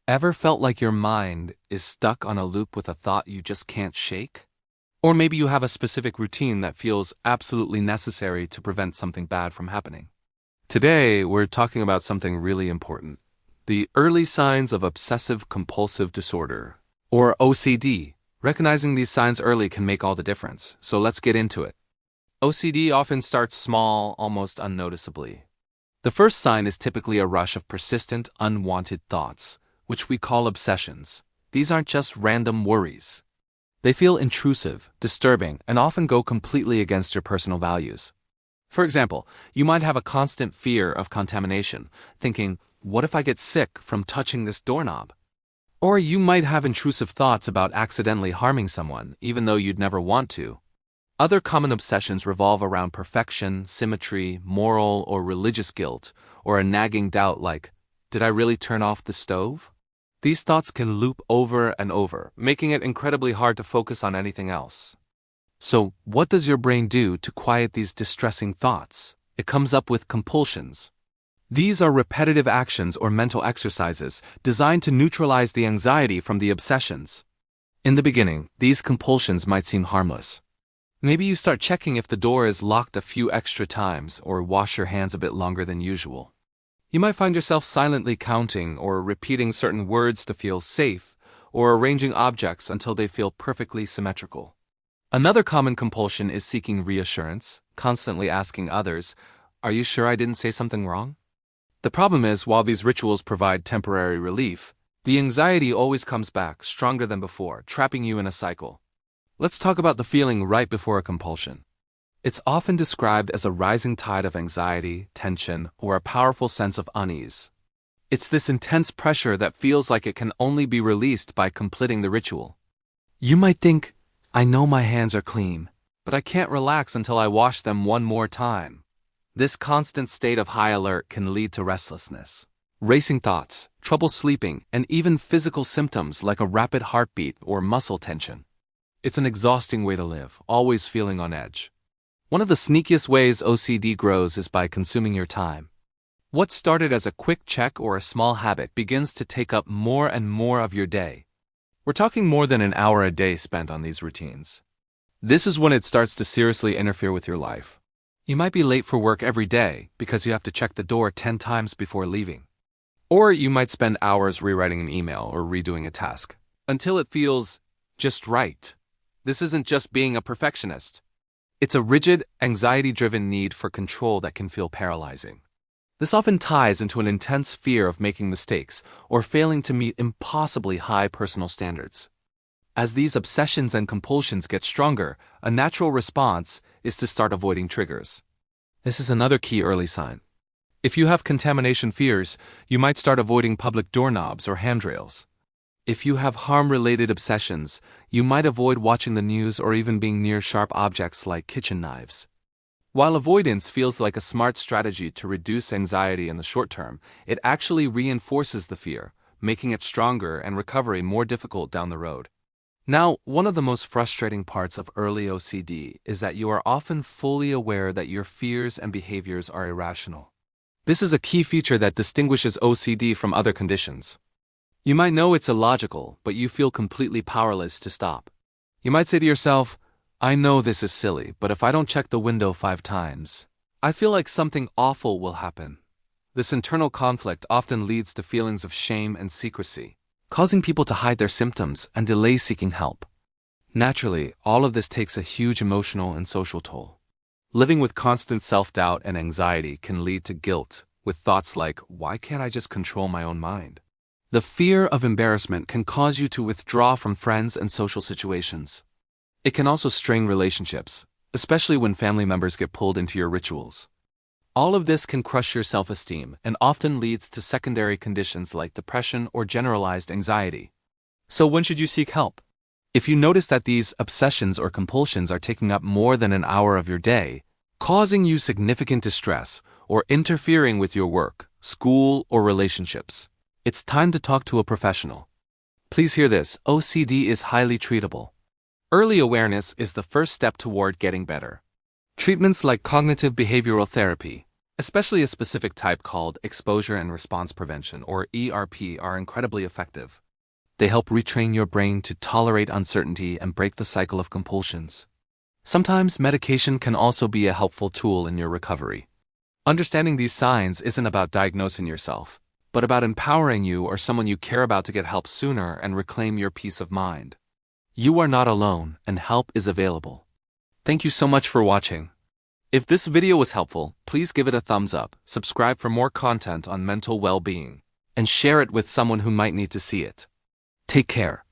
Ever felt like your mind is stuck on a loop with a thought you just can't shake? Or maybe you have a specific routine that feels absolutely necessary to prevent something bad from happening. Today, we're talking about something really important: the early signs of obsessive-compulsive disorder, or OCD. Recognizing these signs early can make all the difference, so let's get into it. OCD often starts small, almost unnoticeably. The first sign is typically a rush of persistent, unwanted thoughts, which we call obsessions. These aren't just random worries. They feel intrusive, disturbing, and often go completely against your personal values. For example, you might have a constant fear of contamination, thinking, what if I get sick from touching this doorknob? Or you might have intrusive thoughts about accidentally harming someone, even though you'd never want to. Other common obsessions revolve around perfection, symmetry, moral or religious guilt, or a nagging doubt like, did I really turn off the stove? These thoughts can loop over and over, making it incredibly hard to focus on anything else. So, what does your brain do to quiet these distressing thoughts? It comes up with compulsions. These are repetitive actions or mental exercises designed to neutralize the anxiety from the obsessions. In the beginning, these compulsions might seem harmless. Maybe you start checking if the door is locked a few extra times or wash your hands a bit longer than usual. You might find yourself silently counting or repeating certain words to feel safe, or arranging objects until they feel perfectly symmetrical. Another common compulsion is seeking reassurance, constantly asking others, "Are you sure I didn't say something wrong?" The problem is, while these rituals provide temporary relief, the anxiety always comes back, stronger than before, trapping you in a cycle. Let's talk about the feeling right before a compulsion. It's often described as a rising tide of anxiety, tension, or a powerful sense of unease. It's this intense pressure that feels like it can only be released by completing the ritual. You might think, I know my hands are clean, but I can't relax until I wash them one more time. This constant state of high alert can lead to restlessness, racing thoughts, trouble sleeping, and even physical symptoms like a rapid heartbeat or muscle tension. It's an exhausting way to live, always feeling on edge. One of the sneakiest ways OCD grows is by consuming your time. What started as a quick check or a small habit begins to take up more and more of your day. We're talking more than an hour a day spent on these routines. This is when it starts to seriously interfere with your life. You might be late for work every day because you have to check the door 10 times before leaving. Or you might spend hours rewriting an email or redoing a task until it feels just right. This isn't just being a perfectionist. It's a rigid, anxiety-driven need for control that can feel paralyzing. This often ties into an intense fear of making mistakes or failing to meet impossibly high personal standards. As these obsessions and compulsions get stronger, a natural response is to start avoiding triggers. This is another key early sign. If you have contamination fears, you might start avoiding public doorknobs or handrails. If you have harm-related obsessions, you might avoid watching the news or even being near sharp objects like kitchen knives. While avoidance feels like a smart strategy to reduce anxiety in the short term, it actually reinforces the fear, making it stronger and recovery more difficult down the road. Now, one of the most frustrating parts of early OCD is that you are often fully aware that your fears and behaviors are irrational. This is a key feature that distinguishes OCD from other conditions. You might know it's illogical, but you feel completely powerless to stop. You might say to yourself, I know this is silly, but if I don't check the window 5 times, I feel like something awful will happen. This internal conflict often leads to feelings of shame and secrecy, causing people to hide their symptoms and delay seeking help. Naturally, all of this takes a huge emotional and social toll. Living with constant self-doubt and anxiety can lead to guilt, with thoughts like, why can't I just control my own mind? The fear of embarrassment can cause you to withdraw from friends and social situations. It can also strain relationships, especially when family members get pulled into your rituals. All of this can crush your self-esteem and often leads to secondary conditions like depression or generalized anxiety. So when should you seek help? If you notice that these obsessions or compulsions are taking up more than an hour of your day, causing you significant distress, or interfering with your work, school, or relationships, it's time to talk to a professional. Please hear this: OCD is highly treatable. Early awareness is the first step toward getting better. Treatments like cognitive behavioral therapy, Especially a specific type called exposure and response prevention, or ERP, are incredibly effective. They help retrain your brain to tolerate uncertainty and break the cycle of compulsions. Sometimes medication can also be a helpful tool in your recovery. Understanding these signs isn't about diagnosing yourself, but about empowering you or someone you care about to get help sooner and reclaim your peace of mind. You are not alone, and help is available. Thank you so much for watching. If this video was helpful, please give it a thumbs up, subscribe for more content on mental well-being, and share it with someone who might need to see it. Take care.